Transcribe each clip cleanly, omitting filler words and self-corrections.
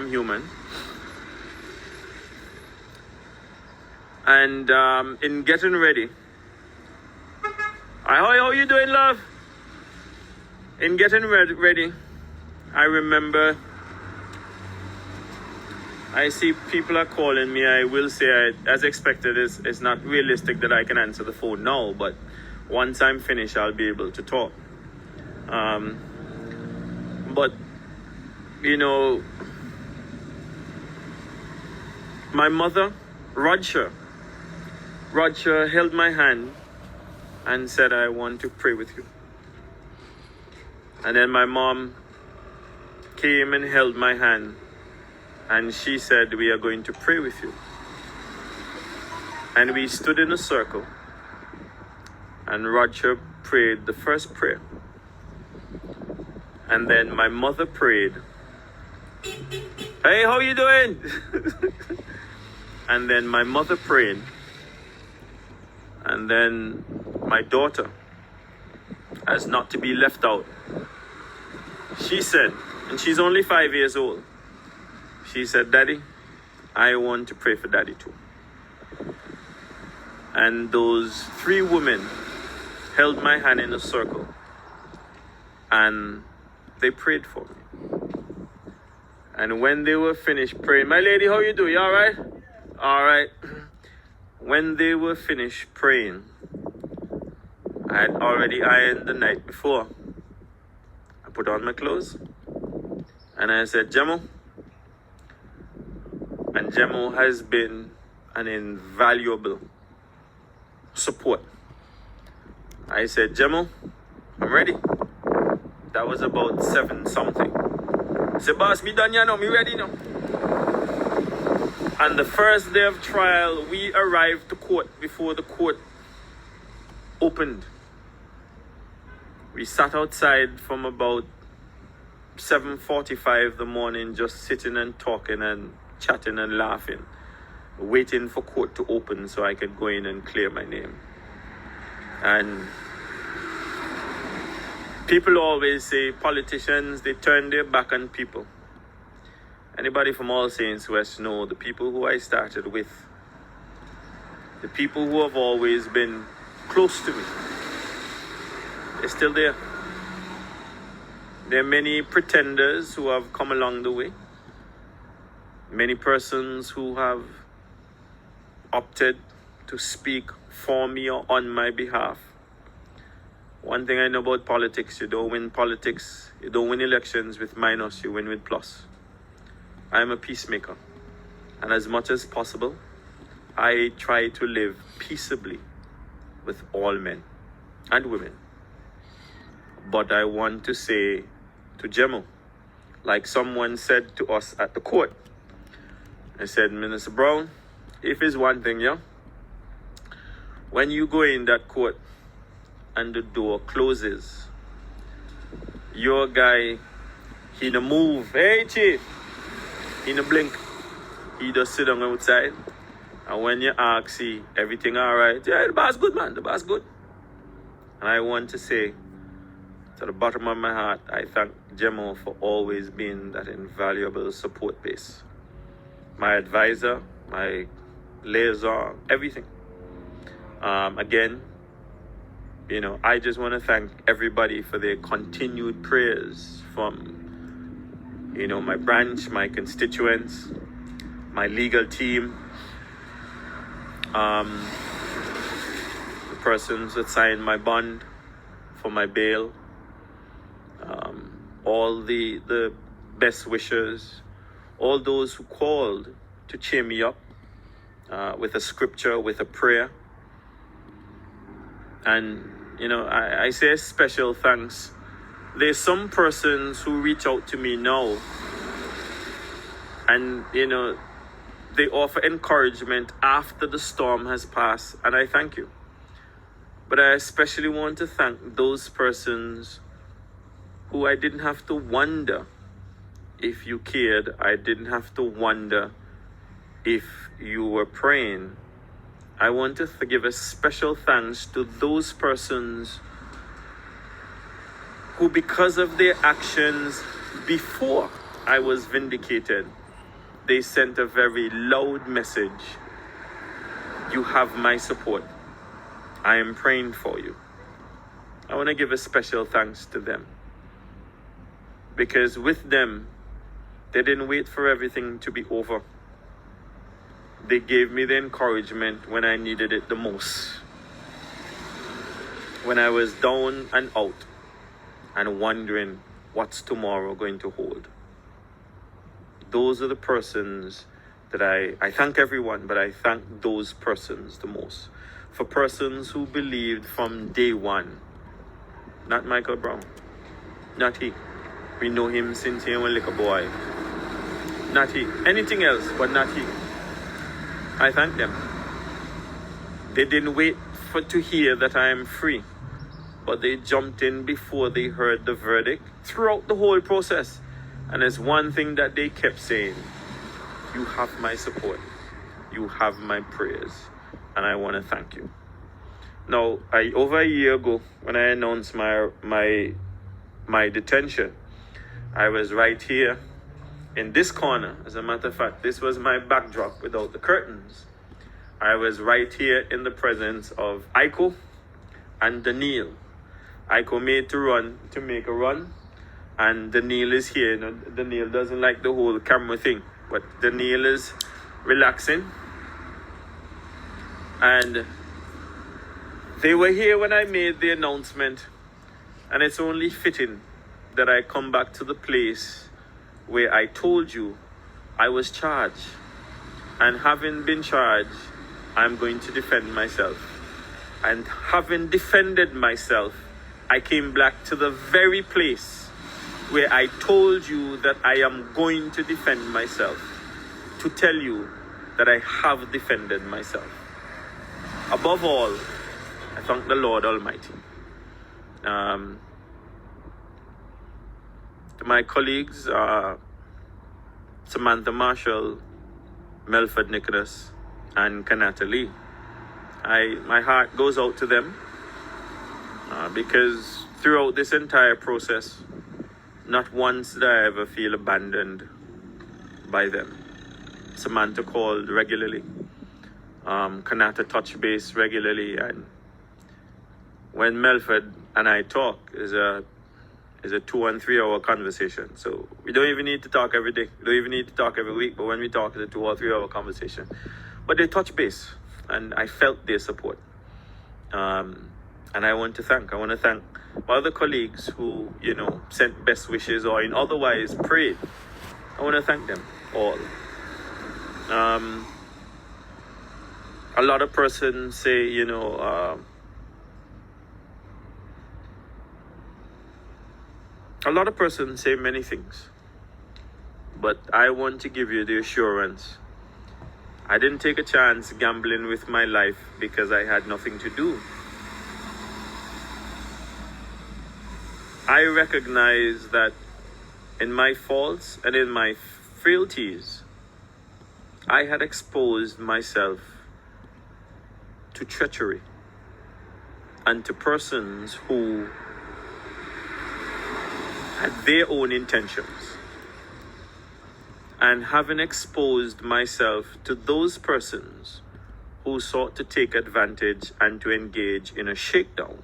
human. And in getting ready, how you doing, love? In getting ready, I remember I see people are calling me. I will say, as expected, it's not realistic that I can answer the phone now, but once I'm finished, I'll be able to talk. But, you know, my mother, Roger held my hand and said, I want to pray with you. And then my mom came and held my hand, and she said, we are going to pray with you. And we stood in a circle, and Roger prayed the first prayer. And then my mother prayed, hey, how you doing? And then my mother prayed. And then my daughter, as not to be left out, she said, and she's only 5 years old, she said, Daddy, I want to pray for Daddy too. And those three women held my hand in a circle and they prayed for me. And when they were finished praying, my lady, how you doing? You all right? All right. When they were finished praying, I had already ironed the night before. I put on my clothes and I said, Jemo. And Jemo has been an invaluable support. I said, Jemo, I'm ready. That was about 7 something. I said, boss, me done, you know, me ready now. And the first day of trial, we arrived to court before the court opened. We sat outside from about 7:45 in the morning, just sitting and talking and chatting and laughing, waiting for court to open so I could go in and clear my name. And people always say politicians, they turn their back on people. Anybody from All Saints West know the people who I started with, the people who have always been close to me, they're still there. There are many pretenders who have come along the way, many persons who have opted to speak for me or on my behalf. One thing I know about politics, you don't win politics, you don't win elections with minus, you win with plus. I am a peacemaker, and as much as possible, I try to live peaceably with all men and women. But I want to say to Jemo, like someone said to us at the court, I said, Minister Browne, if it's one thing, yeah, when you go in that court and the door closes, your guy, he no move, hey chief, he no blink, he just sit down outside, and when you ask, see, everything all right? Yeah, the boss good, man, the boss good. And I want to say, to the bottom of my heart, I thank Jemo for always being that invaluable support base. My advisor, my liaison, everything. Again, you know, I just want to thank everybody for their continued prayers from, you know, my branch, my constituents, my legal team, the persons that signed my bond for my bail, all the best wishers, all those who called to cheer me up with a scripture, with a prayer. And, you know, I say a special thanks. There's some persons who reach out to me now and, you know, they offer encouragement after the storm has passed, and I thank you. But I especially want to thank those persons who I didn't have to wonder if you cared. I didn't have to wonder if you were praying. I want to give a special thanks to those persons who, because of their actions before I was vindicated, they sent a very loud message. You have my support. I am praying for you. I want to give a special thanks to them. Because with them, they didn't wait for everything to be over. They gave me the encouragement when I needed it the most. When I was down and out and wondering what's tomorrow going to hold. Those are the persons that I thank everyone, but I thank those persons the most. For persons who believed from day one. Not Michael Browne. Not he. We know him since he was a little boy. Not he. Anything else, but not he. I thank them. They didn't wait to hear that I am free, but they jumped in before they heard the verdict throughout the whole process. And there's one thing that they kept saying: you have my support, you have my prayers, and I want to thank you. Now, over a year ago, when I announced my detention, I was right here in this corner. As a matter of fact, this was my backdrop without the curtains. I was right here in the presence of Aiko and Daniel. Aiko made to make a run, and Daniel is here. You know, Daniel doesn't like the whole camera thing, but Daniel is relaxing. And they were here when I made the announcement, and it's only fitting that I come back to the place where I told you I was charged. And having been charged, I'm going to defend myself. And having defended myself, I came back to the very place where I told you that I am going to defend myself, to tell you that I have defended myself. Above all, I thank the Lord Almighty. To my colleagues, Samantha Marshall, Melford Nicholas, and Kanata Lee, my heart goes out to them because throughout this entire process, not once did I ever feel abandoned by them. Samantha called regularly. Kanata touched base regularly, and when Melford and I talk is a 2 and 3 hour conversation. So we don't even need to talk every day. We don't even need to talk every week. But when we talk, it's a 2 or 3 hour conversation. But they touch base, and I felt their support. And I want to thank my other colleagues who, sent best wishes or in otherwise prayed. I want to thank them all. A lot of persons say, a lot of persons say many things, but I want to give you the assurance. I didn't take a chance gambling with my life because I had nothing to do. I recognize that in my faults and in my frailties, I had exposed myself to treachery and to persons who had their own intentions. And having exposed myself to those persons who sought to take advantage and to engage in a shakedown,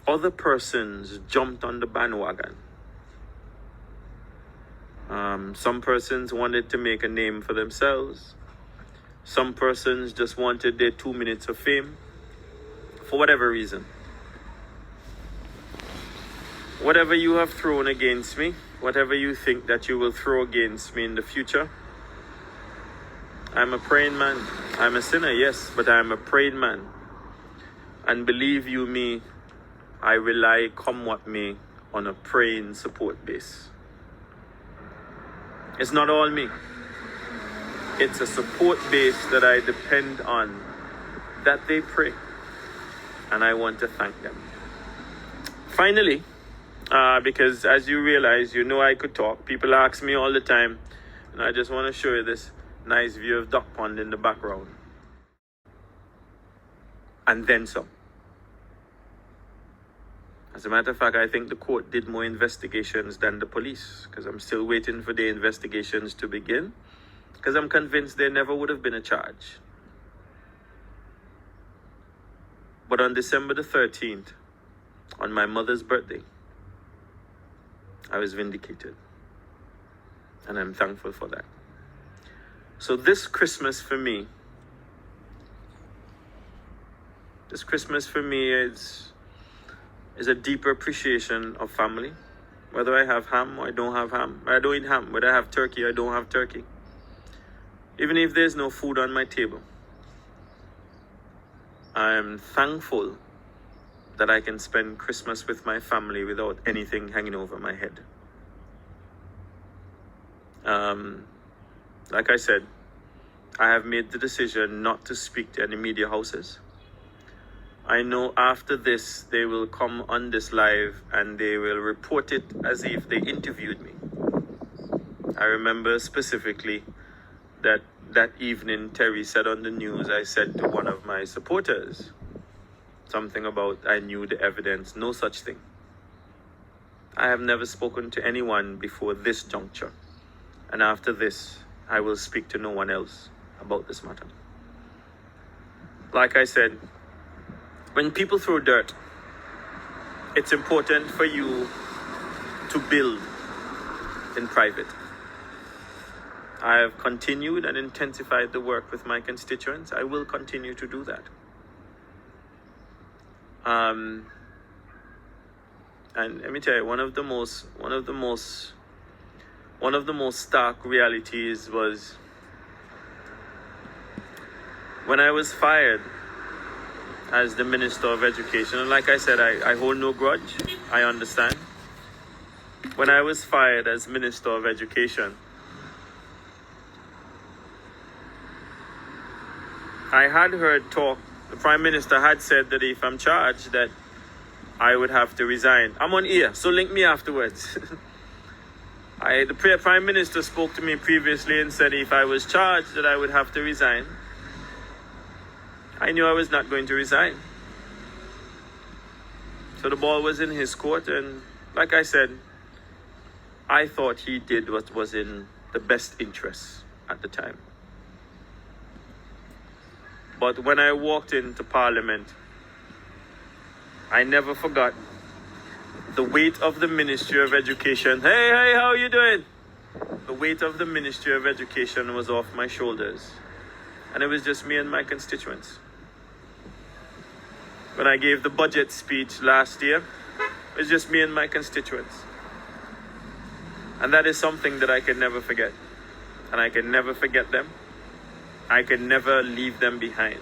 other persons jumped on the bandwagon. Some persons wanted to make a name for themselves. Some persons just wanted their 2 minutes of fame for whatever reason. Whatever you have thrown against me, whatever you think that you will throw against me in the future, I'm a praying man. I'm a sinner, yes, but I'm a praying man. And believe you me, I rely, come what may, on a praying support base. It's not all me. It's a support base that I depend on, that they pray. And I want to thank them. Finally, because as you realize, I could talk. People ask me all the time, and I just want to show you this nice view of Duck Pond in the background. And then some. As a matter of fact, I think the court did more investigations than the police, because I'm still waiting for the investigations to begin, because I'm convinced there never would have been a charge. But on December the 13th, on my mother's birthday, I was vindicated. And I'm thankful for that. So this Christmas for me is a deeper appreciation of family. Whether I have ham or I don't have ham. I don't eat ham. Whether I have turkey or I don't have turkey. Even if there's no food on my table, I am thankful that I can spend Christmas with my family without anything hanging over my head. Like I said, I have made the decision not to speak to any media houses. I know after this, they will come on this live and they will report it as if they interviewed me. I remember specifically that evening, Terry said on the news, I said to one of my supporters, something about I knew the evidence, no such thing. I have never spoken to anyone before this juncture. And after this, I will speak to no one else about this matter. Like I said, when people throw dirt, it's important for you to build in private. I have continued and intensified the work with my constituents. I will continue to do that. And let me tell you, one of the most stark realities was when I was fired as the Minister of Education. And like I said, I hold no grudge. I understand. When I was fired as Minister of Education, I had heard talk, the Prime Minister had said that if I'm charged, that I would have to resign. I'm on air, so link me afterwards. The Prime Minister spoke to me previously and said if I was charged that I would have to resign. I knew I was not going to resign. So the ball was in his court, and like I said, I thought he did what was in the best interest at the time. But when I walked into Parliament, I never forgot the weight of the Ministry of Education. Hey, how are you doing? The weight of the Ministry of Education was off my shoulders. And it was just me and my constituents. When I gave the budget speech last year, it was just me and my constituents. And that is something that I can never forget. And I can never forget them. I can never leave them behind.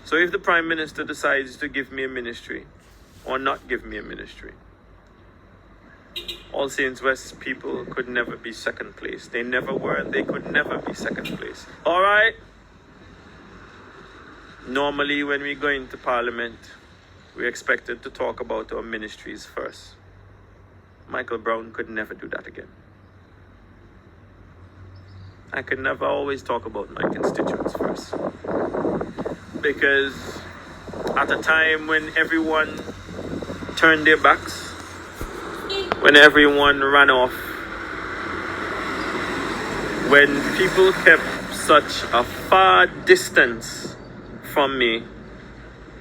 So if the Prime Minister decides to give me a ministry or not give me a ministry, All Saints West people could never be second place. They never were, and they could never be second place. All right? Normally, when we go into Parliament, we're expected to talk about our ministries first. Michael Browne could never do that again. I could never always talk about my constituents first. Because at a time when everyone turned their backs, when everyone ran off, when people kept such a far distance from me,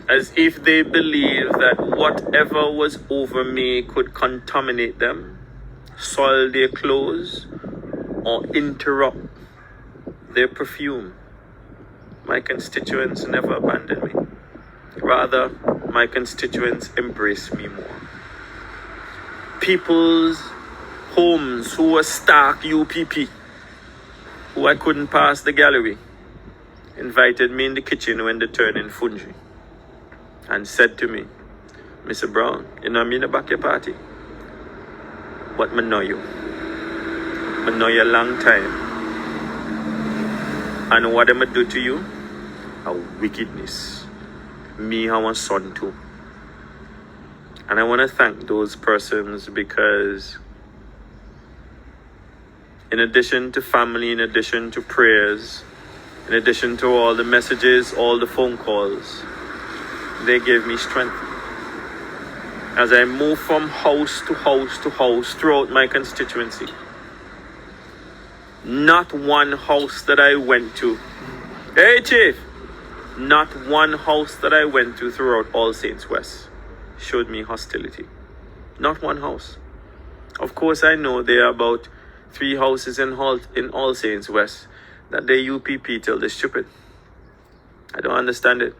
as if they believed that whatever was over me could contaminate them, soil their clothes, or interrupt their perfume. My constituents never abandoned me. Rather, my constituents embraced me more. People's homes who were stark UPP, who I couldn't pass the gallery, invited me in the kitchen when they turned in Fungi and said to me, Mr. Browne, you know me in the back your party, but I know you. I know you a long time. And what am I do to you? A wickedness. Me and my son too. And I want to thank those persons because in addition to family, in addition to prayers, in addition to all the messages, all the phone calls, they gave me strength. as I move from house to house to house throughout my constituency, not one house that I went to, hey Chief, not one house that I went to throughout All Saints West showed me hostility. Not one house. Of course, I know there are about 3 houses in All Saints West that they UPP till they're stupid. I don't understand it.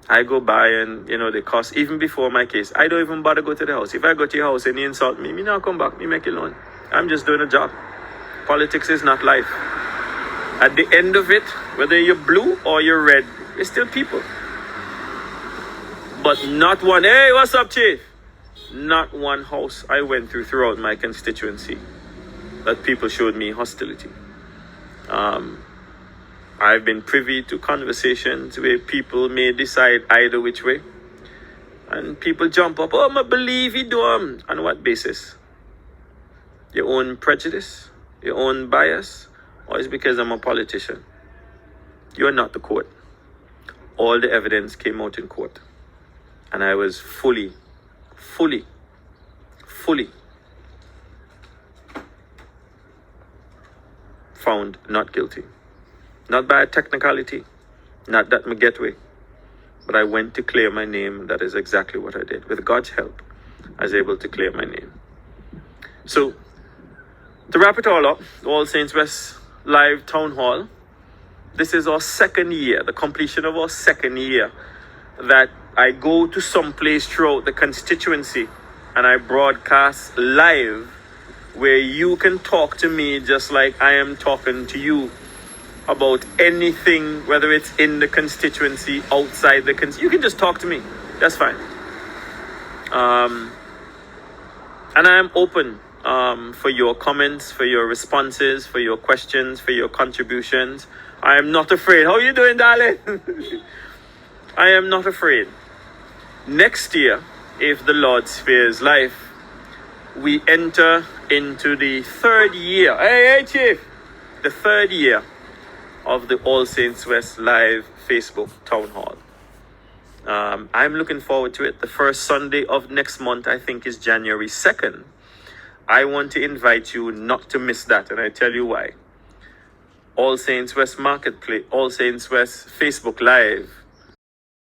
I go by and, they cost, even before my case, I don't even bother go to the house. If I go to your house and you insult me, not come back, me make it alone. I'm just doing a job. Politics is not life. At the end of it, whether you're blue or you're red, you're still people. But not one, hey, what's up, Chief? Not one house I went throughout my constituency that people showed me hostility. I've been privy to conversations where people may decide either which way. And people jump up, I believe you do. On what basis? Your own prejudice? Your own bias? Or is it because I'm a politician? You're not the court. All the evidence came out in court. And I was fully found not guilty. Not by a technicality, not that me get way, but I went to clear my name. That is exactly what I did. With God's help, I was able to clear my name. So, to wrap it all up, All Saints West Live Town Hall, this is our 2nd year, the completion of our 2nd year, that I go to some place throughout the constituency and I broadcast live where you can talk to me just like I am talking to you about anything, whether it's in the constituency, outside the constituency. You can just talk to me. That's fine. And I am open for your comments, for your responses, for your questions, for your contributions. I am not afraid. How are you doing, darling? I am not afraid. Next year, if the Lord spares life, we enter into the 3rd year. Hey, Chief! The 3rd year of the All Saints West Live Facebook Town Hall. I'm looking forward to it. The first Sunday of next month, I think, is January 2nd. I want to invite you not to miss that, and I tell you why. All Saints West Marketplace, All Saints West Facebook Live